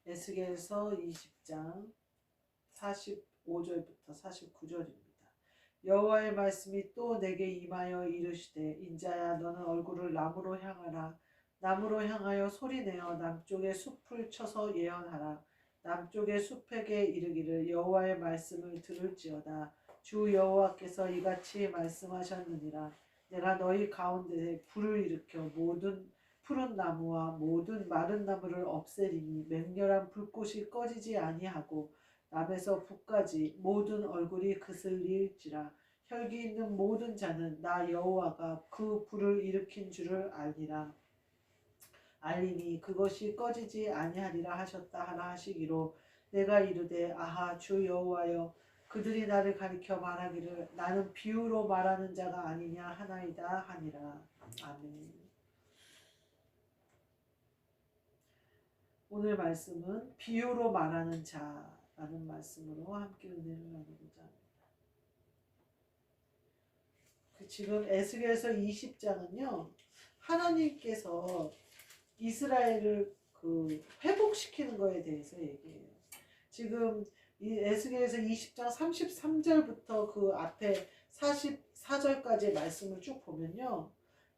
에스겔서 20장 45절부터 49절입니다. 여호와의 말씀이 또 내게 임하여 이르시되 인자야 너는 얼굴을 남으로 향하라. 남으로 향하여 소리내어 남쪽의 숲을 쳐서 예언하라. 남쪽의 숲에게 이르기를 여호와의 말씀을 들을지어다. 주 여호와께서 이같이 말씀하셨느니라. 내가 너희 가운데 불을 일으켜 모든 푸른 나무와 모든 마른 나무를 없애리니 맹렬한 불꽃이 꺼지지 아니하고 남에서 북까지 모든 얼굴이 그슬릴지라. 혈기 있는 모든 자는 나 여호와가 그 불을 일으킨 줄을 알리니 그것이 꺼지지 아니하리라 하셨다 하라 하시기로 내가 이르되 아하 주 여호와여 그들이 나를 가리켜 말하기를 나는 비유로 말하는 자가 아니냐 하나이다 하니라. 아멘. 오늘 말씀은 비유로 말하는 자라는 말씀으로 함께 은혜를 나누고자 합니다. 지금 에스겔서 20장은요. 하나님께서 이스라엘을 회복시키는 거에 대해서 얘기해요. 지금 이 에스겔서 20장 33절부터 그 앞에 44절까지의 말씀을 쭉 보면요.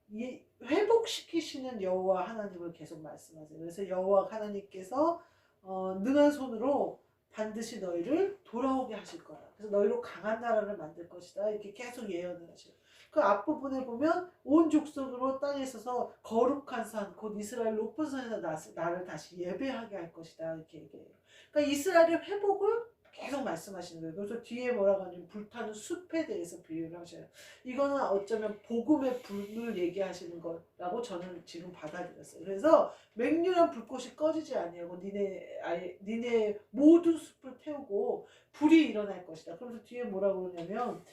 이 회복시키시는 여호와 하나님을 계속 말씀하세요. 그래서 여호와 하나님께서 능한 손으로 반드시 너희를 돌아오게 하실 거야. 그래서 너희로 강한 나라를 만들 것이다. 이렇게 계속 예언을 하셔요. 그 앞부분에 보면 온 족속으로 땅에 있어서 거룩한 산, 곧 이스라엘 높은 산에서 나를 다시 예배하게 할 것이다. 이렇게 얘기해요. 그러니까 이스라엘의 회복을 계속 말씀하시는 거예요. 그래서 뒤에 뭐라고 하냐면 불타는 숲에 대해서 비유를 하셔요. 이거는 어쩌면 복음의 불을 얘기하시는 거라고 저는 지금 받아들였어요. 그래서 맹렬한 불꽃이 꺼지지 아니하고 니네 모든 숲을 태우고 불이 일어날 것이다. 그래서 뒤에 뭐라고 그러냐면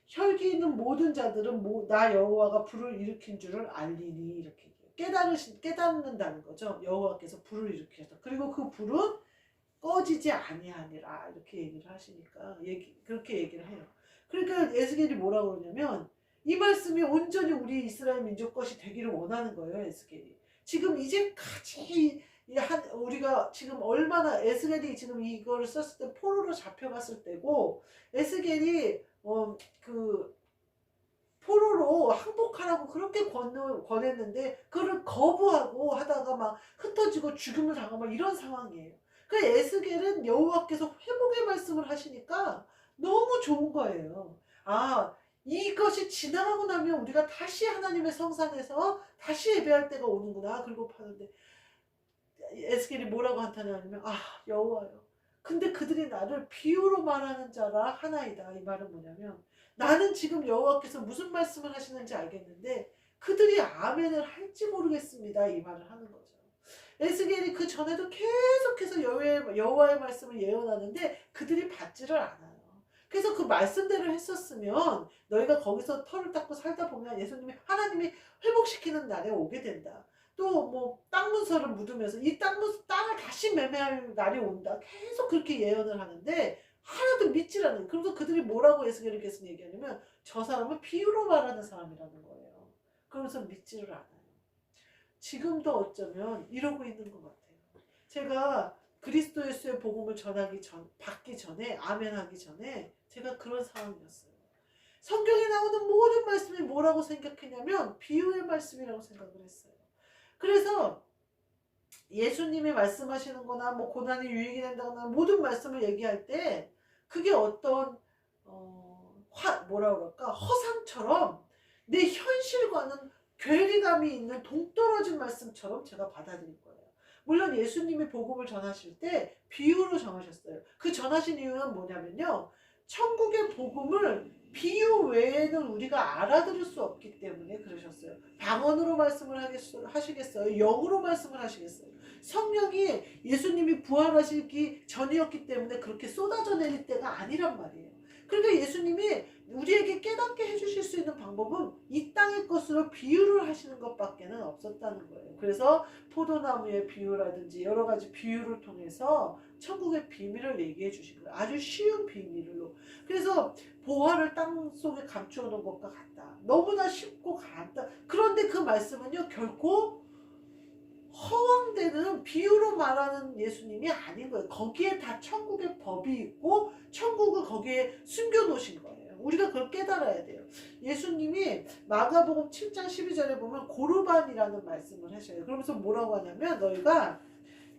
혈기 있는 모든 자들은 나 여호와가 불을 일으킨 줄을 알리니 이렇게 깨닫는다는 거죠. 여호와께서 불을 일으키셨다. 그리고 그 불은 꺼지지 아니하니라 이렇게 얘기를 하시니까 그렇게 얘기를 해요. 그러니까 에스겔이 뭐라고 그러냐면 이 말씀이 온전히 우리 이스라엘 민족 것이 되기를 원하는 거예요. 에스겔이 지금 이제까지 우리가 지금 얼마나 에스겔이 지금 이거를 썼을 때 포로로 잡혀갔을 때고 에스겔이 포로로 항복하라고 그렇게 권했는데 그걸 거부하고 하다가 막 흩어지고 죽음을 당하고 막 이런 상황이에요. 그 에스겔은 여호와께서 회복의 말씀을 하시니까 너무 좋은 거예요. 아, 이것이 지나가고 나면 우리가 다시 하나님의 성산에서 다시 예배할 때가 오는구나. 그리고 하는데 에스겔이 뭐라고 한탄하냐면 여호와요. 근데 그들이 나를 비유로 말하는 자라 하나이다. 이 말은 뭐냐면 나는 지금 여호와께서 무슨 말씀을 하시는지 알겠는데 그들이 아멘을 할지 모르겠습니다. 이 말을 하는 거죠. 에스겔이 그 전에도 계속해서 여호와의 말씀을 예언하는데 그들이 받지를 않아요. 그래서 그 말씀대로 했었으면 너희가 거기서 털을 닦고 살다 보면 하나님이 회복시키는 날에 오게 된다. 또 땅 문서를 묻으면서 이 땅을 다시 매매할 날이 온다. 계속 그렇게 예언을 하는데 하나도 믿질 않아요. 그래서 그들이 뭐라고 에스겔이 계속 얘기하냐면 저 사람은 비유로 말하는 사람이라는 거예요. 그러면서 믿지를 않아요. 지금도 어쩌면 이러고 있는 것 같아요. 제가 그리스도 예수의 복음을 받기 전에 아멘하기 전에 제가 그런 상황이었어요. 성경에 나오는 모든 말씀이 뭐라고 생각했냐면 비유의 말씀이라고 생각을 했어요. 그래서 예수님이 말씀하시는 거나 고난이 유익이 된다거나 모든 말씀을 얘기할 때 그게 어떤 허상처럼 내 현실과는 괴리감이 있는 동떨어진 말씀처럼 제가 받아들인 거예요. 물론 예수님이 복음을 전하실 때 비유로 전하셨어요. 그 전하신 이유는 뭐냐면요. 천국의 복음을 비유 외에는 우리가 알아들을 수 없기 때문에 그러셨어요. 방언으로 말씀을 하시겠어요? 영으로 말씀을 하시겠어요? 성령이 예수님이 부활하시기 전이었기 때문에 그렇게 쏟아져 내릴 때가 아니란 말이에요. 그러니까 예수님이 우리에게 깨닫게 해주실 수 있는 방법은 이 땅의 것으로 비유를 하시는 것밖에는 없었다는 거예요. 그래서 포도나무의 비유라든지 여러 가지 비유를 통해서 천국의 비밀을 얘기해 주신 거예요. 아주 쉬운 비밀로. 그래서 보화를 땅 속에 감추어 놓은 것과 같다. 너무나 쉽고 간단. 그런데 그 말씀은요 결코 허황되는 비유로 말하는 예수님이 아닌 거예요. 거기에 다 천국의 법이 있고 천국을 거기에 숨겨놓으신 거예요. 우리가 그걸 깨달아야 돼요. 예수님이 마가복음 7장 12절에 보면 고르반이라는 말씀을 하셔요. 그러면서 뭐라고 하냐면 너희가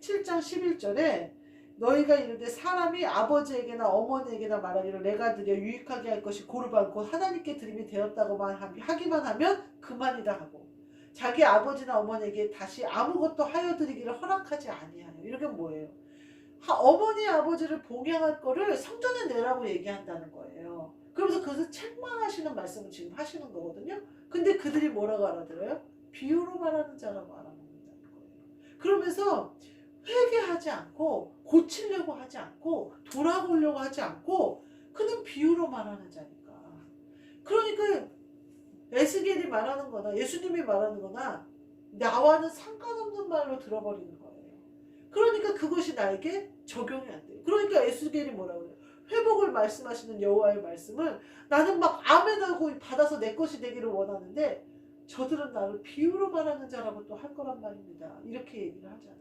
7장 11절에 너희가 이르되 사람이 아버지에게나 어머니에게나 말하기를 내가 드려 유익하게 할 것이 고르반 곧 하나님께 드림이 되었다고만 하기만 하면 그만이다 하고 자기 아버지나 어머니에게 다시 아무것도 하여 드리기를 허락하지 아니하여. 이렇게 뭐예요? 어머니 아버지를 봉양할 거를 성전에 내라고 얘기한다는 거예요. 그러면서 그것을 책망하시는 말씀을 지금 하시는 거거든요. 근데 그들이 뭐라고 알아들어요? 비유로 말하는 자라고 알아먹는다는 거예요. 그러면서 회개하지 않고 고치려고 하지 않고 돌아보려고 하지 않고 그는 비유로 말하는 자니까. 그러니까 에스겔이 말하는 거나 예수님이 말하는 거나 나와는 상관없는 말로 들어버리는 거예요. 그러니까 그것이 나에게 적용이 안 돼요. 그러니까 에스겔이 뭐라고 해요? 회복을 말씀하시는 여호와의 말씀을 나는 막 아멘하고 받아서 내 것이 되기를 원하는데 저들은 나를 비유로 말하는 자라고 또 할 거란 말입니다. 이렇게 얘기를 하잖아요.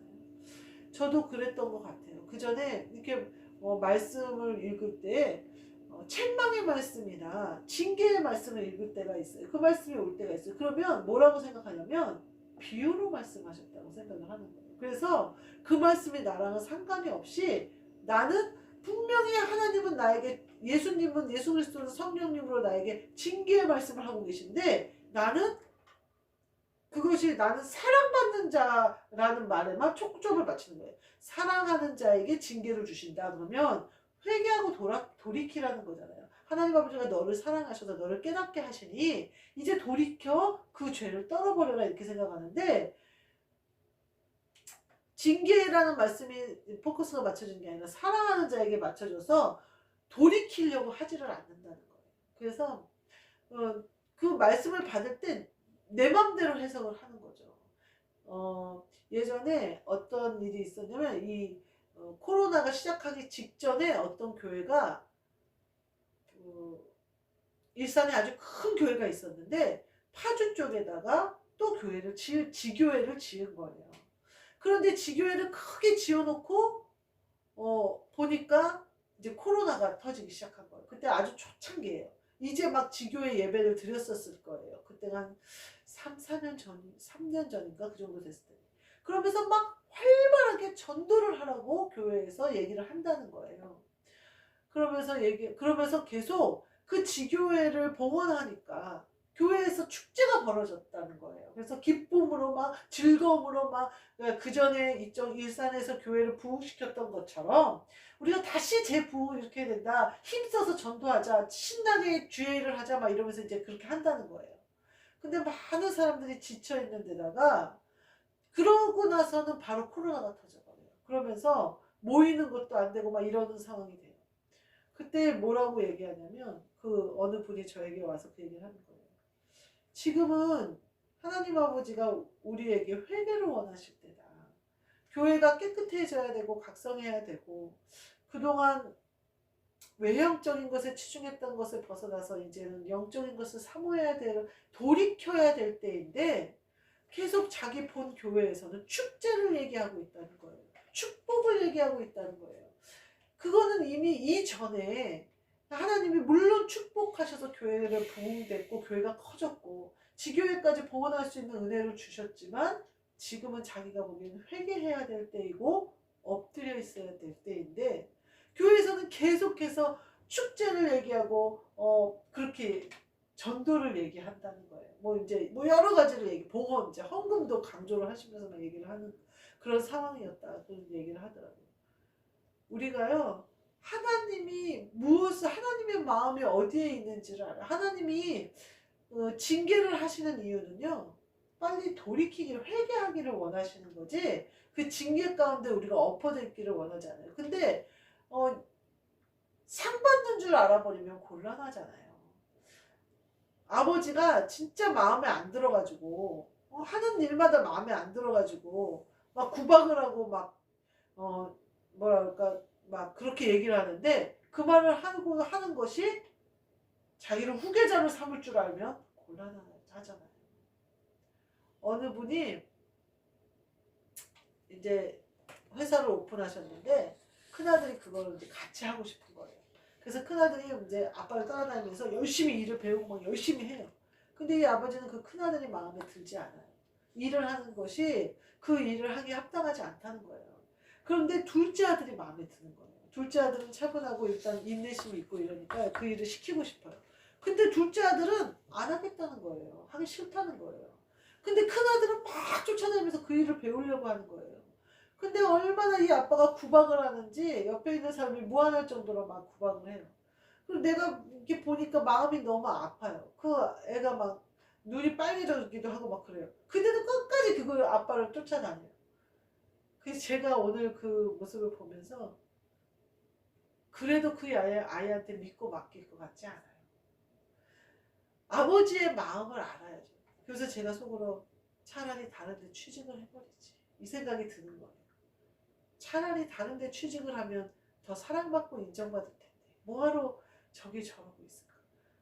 저도 그랬던 것 같아요. 그 전에 이렇게 말씀을 읽을 때 책망의 말씀이나 징계의 말씀을 읽을 때가 있어요. 그 말씀이 올 때가 있어요. 그러면 뭐라고 생각하냐면 비유로 말씀하셨다고 생각을 하는 거예요. 그래서 그 말씀이 나랑은 상관이 없이 나는 분명히 하나님은 나에게 예수님은 예수 그리스도는 성령님으로 나에게 징계의 말씀을 하고 계신데 나는 그것이 나는 사랑받는 자라는 말에만 초점을 맞추는 거예요. 사랑하는 자에게 징계를 주신다 그러면 회개하고 돌이키라는 거잖아요. 하나님 아버지가 너를 사랑하셔서 너를 깨닫게 하시니 이제 돌이켜 그 죄를 떨어버려라 이렇게 생각하는데 징계라는 말씀이 포커스가 맞춰진 게 아니라 사랑하는 자에게 맞춰져서 돌이키려고 하지를 않는다는 거예요. 그래서 그 말씀을 받을 때 내 맘대로 해석을 하는 거죠. 예전에 어떤 일이 있었냐면 이 코로나가 시작하기 직전에 어떤 교회가 일산에 아주 큰 교회가 있었는데 파주 쪽에다가 또 교회를 지교회를 지은 거예요. 그런데 지교회를 크게 지어놓고 보니까 이제 코로나가 터지기 시작한 거예요. 그때 아주 초창기예요. 이제 막 지교회 예배를 드렸었을 거예요. 그때가 한 3년 전인가 그 정도 됐을 때. 그러면서 막 활발하게 전도를 하라고 교회에서 얘기를 한다는 거예요. 그러면서 계속 그 지교회를 봉헌하니까 교회에서 축제가 벌어졌다는 거예요. 그래서 기쁨으로 막 즐거움으로 막 그 전에 이쪽 일산에서 교회를 부흥시켰던 것처럼 우리가 다시 재부흥 이렇게 해야 된다. 힘써서 전도하자. 신나게 주회를 하자. 막 이러면서 이제 그렇게 한다는 거예요. 근데 많은 사람들이 지쳐 있는 데다가 그러고 나서는 바로 코로나가 터져버려요. 그러면서 모이는 것도 안 되고 막 이러는 상황이 돼요. 그때 뭐라고 얘기하냐면 그 어느 분이 저에게 와서 그 얘기를 하는 거예요. 지금은 하나님 아버지가 우리에게 회개를 원하실 때다. 교회가 깨끗해져야 되고 각성해야 되고 그동안 외형적인 것에 치중했던 것을 벗어나서 이제는 영적인 것을 사모해야 되고 돌이켜야 될 때인데 계속 자기 본 교회에서는 축제를 얘기하고 있다는 거예요. 축복을 얘기하고 있다는 거예요. 그거는 이미 이전에 하나님이 물론 축복하셔서 교회를 부흥됐고 교회가 커졌고 지교회까지 봉헌할 수 있는 은혜를 주셨지만 지금은 자기가 보기에는 회개해야 될 때이고 엎드려 있어야 될 때인데 교회에서는 계속해서 축제를 얘기하고 그렇게 전도를 얘기한다는 거예요. 뭐 여러 가지를 봉헌 이제 헌금도 강조를 하시면서 막 얘기를 하는 그런 상황이었다 그런 얘기를 하더라고요. 우리가요 하나님의 마음이 어디에 있는지를 알아요. 하나님이 징계를 하시는 이유는요 빨리 돌이키기를 회개하기를 원하시는 거지 그 징계 가운데 우리가 엎어져 있기를 원하지 않아요. 근데 상 받는 줄 알아버리면 곤란하잖아요. 아버지가 진짜 마음에 안 들어가지고 하는 일마다 마음에 안 들어가지고 막 구박을 하고 막 뭐랄까 막 그렇게 얘기를 하는데 그 말을 하는 것이 자기를 후계자로 삼을 줄 알면 곤란하잖아요. 어느 분이 이제 회사를 오픈하셨는데 큰아들이 그거를 이제 같이 하고 싶은 거예요. 그래서 큰아들이 이제 아빠를 따라다니면서 열심히 일을 배우고 막 열심히 해요. 근데 이 아버지는 그 큰아들이 마음에 들지 않아요. 일을 하는 것이 그 일을 하기에 합당하지 않다는 거예요. 그런데 둘째 아들이 마음에 드는 거예요. 둘째 아들은 차분하고 일단 인내심이 있고 이러니까 그 일을 시키고 싶어요. 근데 둘째 아들은 안 하겠다는 거예요. 하기 싫다는 거예요. 근데 큰아들은 막 쫓아다니면서 그 일을 배우려고 하는 거예요. 근데 얼마나 이 아빠가 구박을 하는지 옆에 있는 사람이 무안할 정도로 막 구박을 해요. 그리고 내가 이렇게 보니까 마음이 너무 아파요. 그 애가 막 눈이 빨개지기도 하고 막 그래요. 근데도 끝까지 그걸 아빠를 쫓아다녀요. 그래서 제가 오늘 그 모습을 보면서 그래도 그 아이한테 믿고 맡길 것 같지 않아요. 아버지의 마음을 알아야죠. 그래서 제가 속으로 차라리 다른 데 취직을 해버리지. 이 생각이 드는 거예요. 차라리 다른 데 취직을 하면 더 사랑받고 인정받을 텐데 뭐하러 저기 저러고 있을까.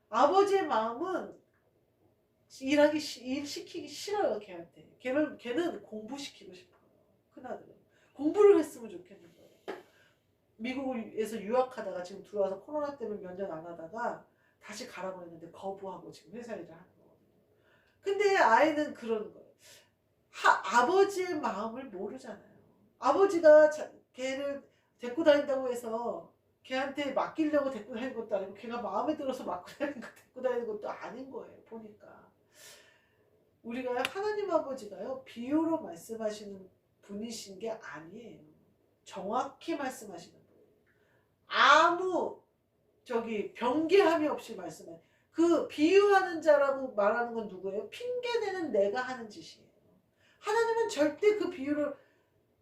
아버지의 마음은 일 시키기 싫어요. 걔한테. 걔는 공부시키고 싶어요. 큰아들은 공부를 했으면 좋겠는 거예요. 미국에서 유학하다가 지금 들어와서 코로나 때문에 몇 년 안 하다가 다시 가라고 했는데 거부하고 지금 회사 일을 하는 거거든요. 근데 아이는 그러는 거예요. 아버지의 마음을 모르잖아요. 아버지가 걔를 데리고 다닌다고 해서 걔한테 맡기려고 데리고 다니는 것도 아니고 걔가 마음에 들어서 데리고 다니는 것도 아닌 거예요. 보니까 우리가 하나님 아버지가요 비유로 말씀하시는 분이신 게 아니에요. 정확히 말씀하시는 거예요. 아무 변개함이 없이 말씀해. 그 비유하는 자라고 말하는 건 누구예요? 핑계대는 내가 하는 짓이에요. 하나님은 절대 그 비유를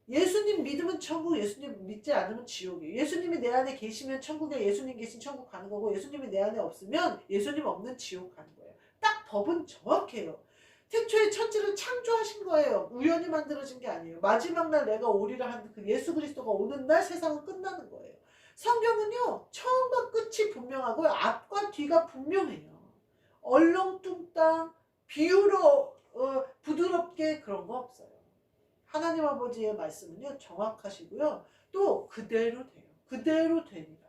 예수님 믿으면 천국, 예수님 믿지 않으면 지옥이에요. 예수님이 내 안에 계시면 천국에 예수님 계신 천국 가는 거고 예수님이 내 안에 없으면 예수님 없는 지옥 가는 거예요. 딱 법은 정확해요. 태초에 천지를 창조하신 거예요. 우연히 만들어진 게 아니에요. 마지막 날 내가 오리라 하는 그 예수 그리스도가 오는 날 세상은 끝나는 거예요. 성경은요 처음과 끝이 분명하고 앞과 뒤가 분명해요. 얼렁뚱땅 비유로 부드럽게 그런 거 없어요. 하나님 아버지의 말씀은요 정확하시고요 또 그대로 돼요. 그대로 되니라.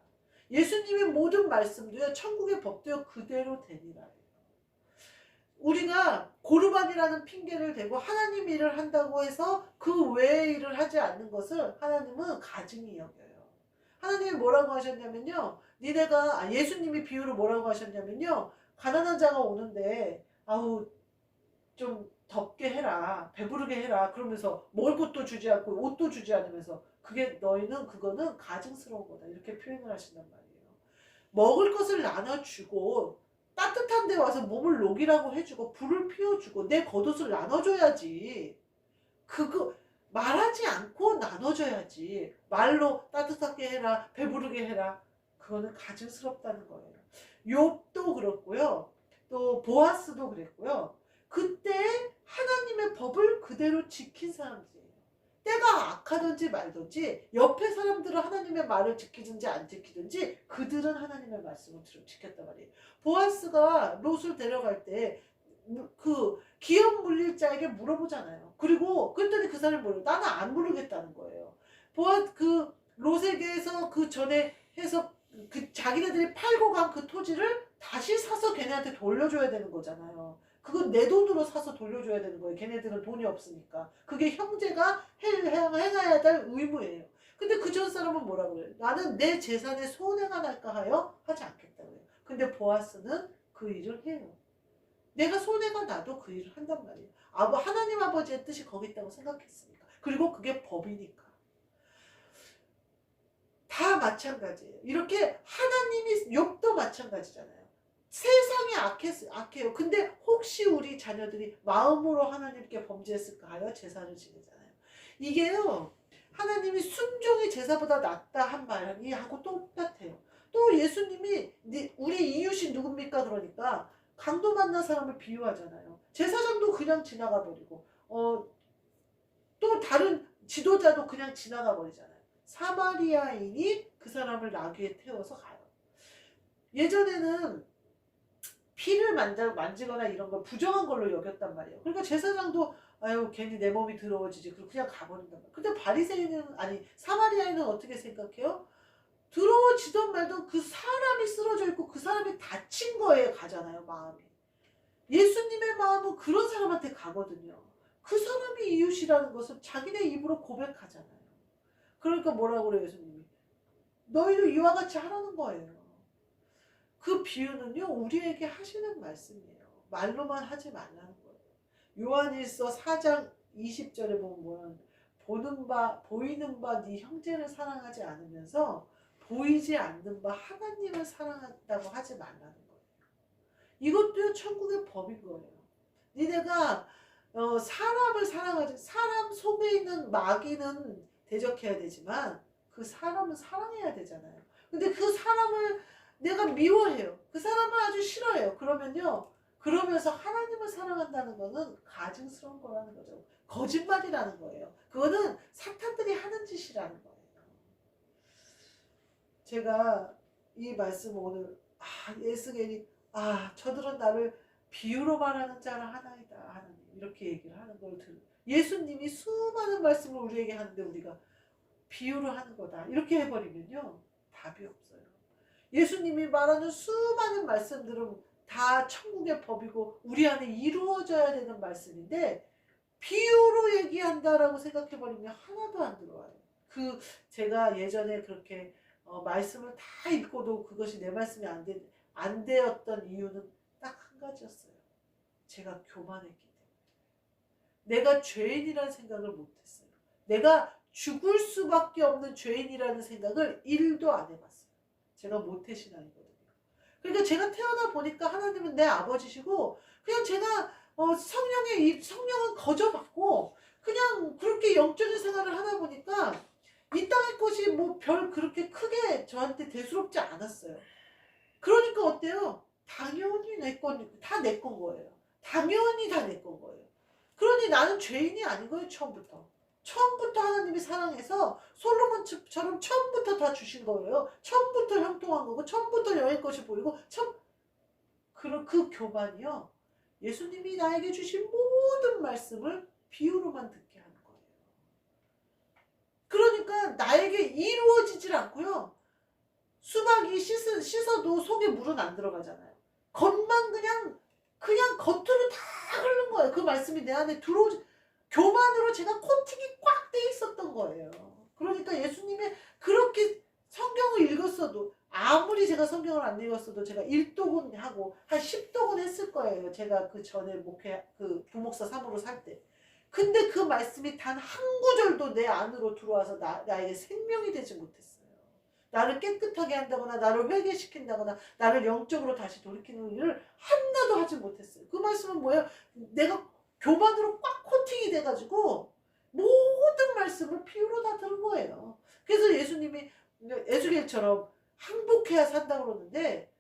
예수님의 모든 말씀도요 천국의 법도요 그대로 되니라. 우리가 고르반이라는 핑계를 대고 하나님 일을 한다고 해서 그 외의 일을 하지 않는 것을 하나님은 가증히 여겨요. 하나님이 뭐라고 하셨냐면요. 예수님이 비유로 뭐라고 하셨냐면요. 가난한 자가 오는데 아우 좀 덥게 해라. 배부르게 해라. 그러면서 먹을 것도 주지 않고 옷도 주지 않으면서 그거는 가증스러운 거다. 이렇게 표현을 하신단 말이에요. 먹을 것을 나눠주고 따뜻한 데 와서 몸을 녹이라고 해주고 불을 피워주고 내 겉옷을 나눠줘야지. 그거 말하지 않고 나눠줘야지. 말로 따뜻하게 해라 배부르게 해라. 그거는 가증스럽다는 거예요. 욥도 그렇고요. 또 보아스도 그랬고요. 그때 하나님의 법을 그대로 지킨 사람들이에요. 때가 악하든지 말든지 옆에 사람들은 하나님의 말을 지키든지 안 지키든지 그들은 하나님의 말씀을 지켰단 말이에요. 보아스가 롯을 데려갈 때 그 기업 물릴자에게 물어보잖아요. 그리고 그랬더니 그 사람이 뭐래요? 나는 안 물르겠다는 거예요. 그 롯에게서 그 전에 해서 그 자기네들이 팔고 간 그 토지를 다시 사서 걔네한테 돌려줘야 되는 거잖아요. 그건 내 돈으로 사서 돌려줘야 되는 거예요. 걔네들은 돈이 없으니까. 그게 형제가 행해야 될 의무예요. 근데 그 전 사람은 뭐라고 그래요? 나는 내 재산에 손해가 날까 하여 하지 않겠다고 해요. 근데 보아스는 그 일을 해요. 내가 손해가 나도 그 일을 한단 말이에요. 하나님 아버지의 뜻이 거기 있다고 생각했으니까. 그리고 그게 법이니까. 다 마찬가지예요. 이렇게 하나님이 욥도 마찬가지잖아요. 세상이 악해요. 근데 혹시 우리 자녀들이 마음으로 하나님께 범죄했을까 하여 제사를 지내잖아요. 이게요. 하나님이 순종이 제사보다 낫다 한 말이 하고 똑같아요. 또 예수님이 우리 이웃이 누굽니까? 그러니까 강도 만난 사람을 비유하잖아요. 제사장도 그냥 지나가 버리고 또 다른 지도자도 그냥 지나가 버리잖아요. 사마리아인이 그 사람을 나귀에 태워서 가요. 예전에는 피를 만지거나 이런 걸 부정한 걸로 여겼단 말이에요. 그러니까 제사장도 아유 괜히 내 몸이 더러워지지. 그리고 그냥 가버린단 말이야. 근데 바리새인은 아니 사마리아인은 어떻게 생각해요? 더러워지던 말던 그 사람이 쓰러져 있고 그 사람이 다친 거에 가잖아요, 마음이. 예수님의 마음은 그런 사람한테 가거든요. 그 사람이 이웃이라는 것을 자기네 입으로 고백하잖아요. 그러니까 뭐라고 그래요, 예수님이? 너희도 이와 같이 하라는 거예요. 그 비유는요, 우리에게 하시는 말씀이에요. 말로만 하지 말라는 거예요. 요한일서 4장 20절에 보면 보이는 바 네 형제를 사랑하지 않으면서 보이지 않는 바 하나님을 사랑한다고 하지 말라는 거예요. 이것도요 천국의 법인 거예요. 니네가 사람을 사랑하지, 사람 속에 있는 마귀는 대적해야 되지만 그 사람은 사랑해야 되잖아요. 근데 그 사람을 내가 미워해요. 그 사람을 아주 싫어해요. 그러면요, 그러면서 하나님을 사랑한다는 거는 가증스러운 거라는 거죠. 거짓말이라는 거예요. 그거는 사탄들이 하는 짓이라는 거예요. 제가 이 말씀 오늘 예수님이 저들은 나를 비유로 말하는 자라 하나이다 하나님 이렇게 얘기를 하는 걸 예수님이 수많은 말씀을 우리에게 하는데 우리가 비유로 하는 거다 이렇게 해버리면요 답이 없어요. 예수님이 말하는 수많은 말씀들은 다 천국의 법이고 우리 안에 이루어져야 되는 말씀인데 비유로 얘기한다라고 생각해버리면 하나도 안 들어와요. 제가 예전에 그렇게 말씀을 다 읽고도 그것이 내 말씀이 안 되었던 이유는 딱 한 가지였어요. 제가 교만했기 때문에. 내가 죄인이라는 생각을 못했어요. 내가 죽을 수밖에 없는 죄인이라는 생각을 1도 안 해봤어요. 제가 모태신앙이거든요. 그러니까 제가 태어나 보니까 하나님은 내 아버지시고 그냥 제가 성령은 거저받고 그냥 그렇게 영적인 생활을 하다 보니까 이 땅의 것이 뭐 별 그렇게 크게 저한테 대수롭지 않았어요. 그러니까 어때요? 당연히 다 내 건 거예요. 당연히 다 내 건 거예요. 그러니 나는 죄인이 아닌 거예요, 처음부터. 처음부터 하나님이 사랑해서 솔로몬처럼 처음부터 다 주신 거예요. 처음부터 형통한 거고, 처음부터 여의 것이 보이고, 그 교만이요. 예수님이 나에게 주신 모든 말씀을 비유로만 듣게 하는 거예요. 그러니까 나에게 이루어지질 않고요. 수박이 씻어도 속에 물은 안 들어가잖아요. 겉만 그냥 겉으로 다 흐른 거예요. 그 말씀이 내 안에 교만으로 제가 코팅이 꽉 돼 있었던 거예요. 그러니까 예수님이 그렇게 성경을 읽었어도 아무리 제가 성경을 안 읽었어도 제가 1독은 하고 한 10독은 했을 거예요. 제가 그 전에 부목사 사모로 살 때. 근데 그 말씀이 단 한 구절도 내 안으로 들어와서 나에게 생명이 되지 못했어요. 나를 깨끗하게 한다거나 나를 회개시킨다거나 나를 영적으로 다시 돌이키는 일을 하나도 하지 못했어요. 그 말씀은 뭐예요? 내가 교만으로 꽉 코팅이 돼가지고 모든 말씀을 비유로 다 들은 거예요. 그래서 예수님이 에스겔처럼 항복해야 산다고 그러는데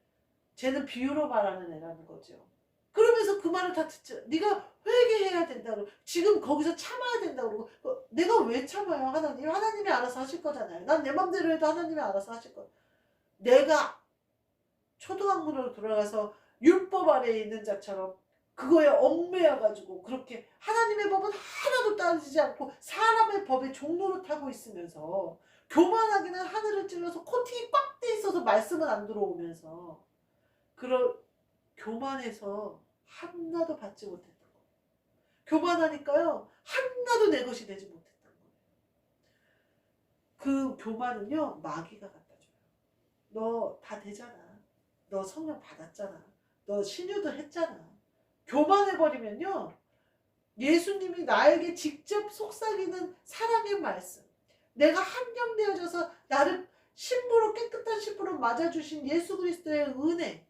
쟤는 비유로 말하는 애라는 거죠. 그러면서 그 말을 다 듣죠. 네가 회개해야 된다고 지금 거기서 참아야 된다고 그러고 내가 왜 참아요? 하나님이 알아서 하실 거잖아요. 난 내 맘대로 해도 하나님이 알아서 하실 거예요. 내가 초등학문으로 돌아가서 율법 아래에 있는 자처럼 그거에 얽매여가지고 그렇게 하나님의 법은 하나도 따르지 않고 사람의 법에 종로를 타고 있으면서 교만하기는 하늘을 찔러서 코팅이 꽉 돼 있어서 말씀은 안 들어오면서 교만해서 하나도 받지 못했던 거예요. 교만하니까요 하나도 내 것이 되지 못했던 거예요. 그 교만은요 마귀가 갖다 줘요. 너 다 되잖아. 너 성령 받았잖아. 너 신유도 했잖아. 교만해버리면요 예수님이 나에게 직접 속삭이는 사랑의 말씀, 내가 함령되어져서 나를 깨끗한 신부로 맞아주신 예수 그리스도의 은혜,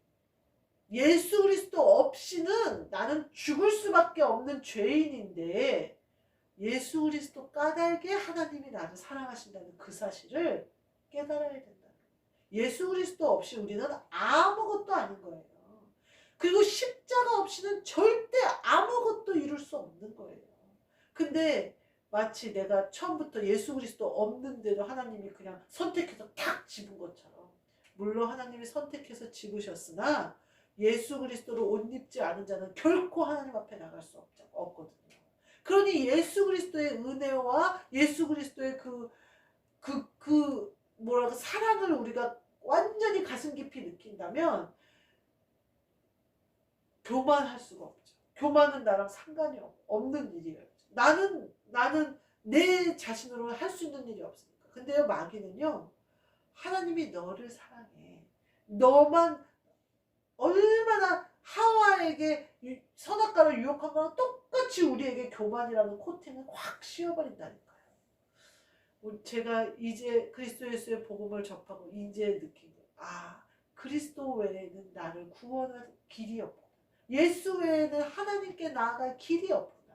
예수 그리스도 없이는 나는 죽을 수밖에 없는 죄인인데 예수 그리스도 까닭에 하나님이 나를 사랑하신다는 그 사실을 깨달아야 된다. 예수 그리스도 없이 우리는 아무것도 아닌 거예요. 그리고 십자가 없이는 절대 아무것도 이룰 수 없는 거예요. 근데 마치 내가 처음부터 예수 그리스도 없는데도 하나님이 그냥 선택해서 탁 집은 것처럼, 물론 하나님이 선택해서 집으셨으나 예수 그리스도로 옷 입지 않은 자는 결코 하나님 앞에 나갈 수 없거든요. 그러니 예수 그리스도의 은혜와 예수 그리스도의 뭐랄까 사랑을 우리가 완전히 가슴 깊이 느낀다면 교만할 수가 없죠. 교만은 나랑 상관이 없는 일이에요. 나는 내 자신으로 할 수 있는 일이 없으니까. 근데요, 마귀는요, 하나님이 너를 사랑해. 너만 얼마나 하와에게 선악과를 유혹한 거랑 똑같이 우리에게 교만이라는 코팅을 확 씌워버린다니까요. 제가 이제 그리스도 예수의 복음을 접하고 이제 느낀 거예요. 아, 그리스도 외에는 나를 구원할 길이 없구나. 예수 외에는 하나님께 나아갈 길이 없구나.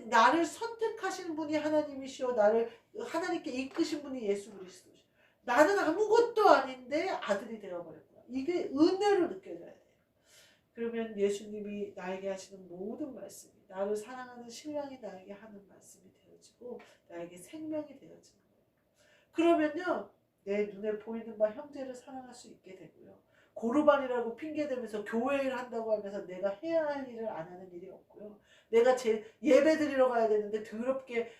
나를 선택하신 분이 하나님이시오. 나를 하나님께 이끄신 분이 예수 그리스도시오. 나는 아무것도 아닌데 아들이 되어버렸구나. 이게 은혜로 느껴져야 돼요. 그러면 예수님이 나에게 하시는 모든 말씀이, 나를 사랑하는 신랑이 나에게 하는 말씀이 되어지고 나에게 생명이 되어지는 거예요. 그러면요, 내 눈에 보이는 바 형제를 사랑할 수 있게 되고요. 고르반이라고 핑계대면서 교회 일 한다고 하면서 내가 해야 할 일을 안 하는 일이 없고요. 내가 예배 드리러 가야 되는데 더럽게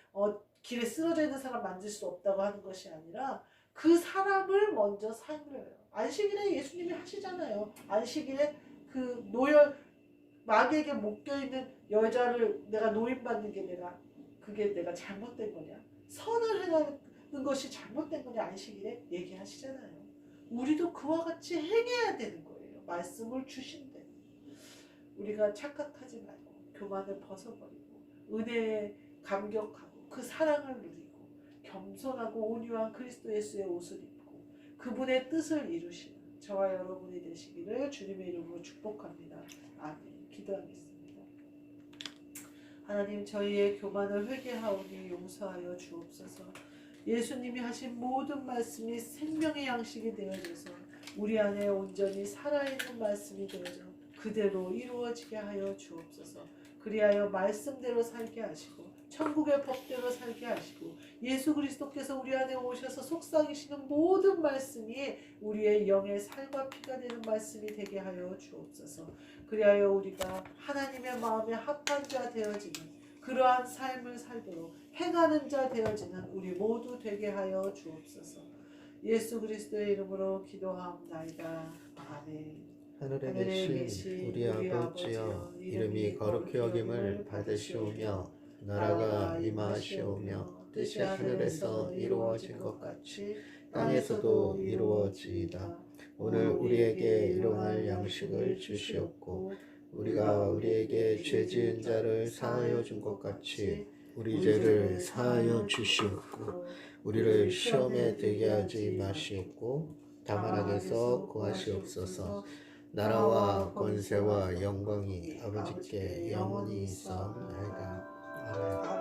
길에 쓰러져 있는 사람 만질 수 없다고 하는 것이 아니라 그 사람을 먼저 살려요. 안식일에 예수님이 하시잖아요. 안식일에 그 마귀에게 묶여있는 여자를 내가 노인받는 게 그게 내가 잘못된 거냐? 선을 해가는 것이 잘못된 거냐? 안식일에 얘기하시잖아요. 우리도 그와 같이 행해야 되는 거예요. 말씀을 주신대. 우리가 착각하지 말고 교만을 벗어버리고 은혜에 감격하고 그 사랑을 누리고 겸손하고 온유한 그리스도 예수의 옷을 입고 그분의 뜻을 이루시는 저와 여러분이 되시기를 주님의 이름으로 축복합니다. 아멘. 기도하겠습니다. 하나님, 저희의 교만을 회개하오니 용서하여 주옵소서. 예수님이 하신 모든 말씀이 생명의 양식이 되어져서 우리 안에 온전히 살아있는 말씀이 되어져 그대로 이루어지게 하여 주옵소서. 그리하여 말씀대로 살게 하시고 천국의 법대로 살게 하시고 예수 그리스도께서 우리 안에 오셔서 속삭이시는 모든 말씀이 우리의 영의 살과 피가 되는 말씀이 되게 하여 주옵소서. 그리하여 우리가 하나님의 마음에 합한 자 되어지는 그러한 삶을 살도록 행하는 자 되어지는 우리 모두 되게 하여 주옵소서. 예수 그리스도의 이름으로 기도하옵나이다. 아멘. 하늘에 계신 우리 아버지여, 이름이 거룩히 여김을 받으시오며 나라가 임하시오며 뜻이 하늘에서 이루어진 것 같이 땅에서도 이루어지이다. 오늘 우리에게 일용할 양식을 주시옵고 우리가 우리에게 죄 지은 자를 사하여 준 것 같이 우리 죄를 사하여 주시옵고 우리를 시험에 들게 하지 마시옵고 다만 악에서 구하시옵소서. 나라와 권세와 영광이 아버지께 영원히 있사옵나이다. 아멘.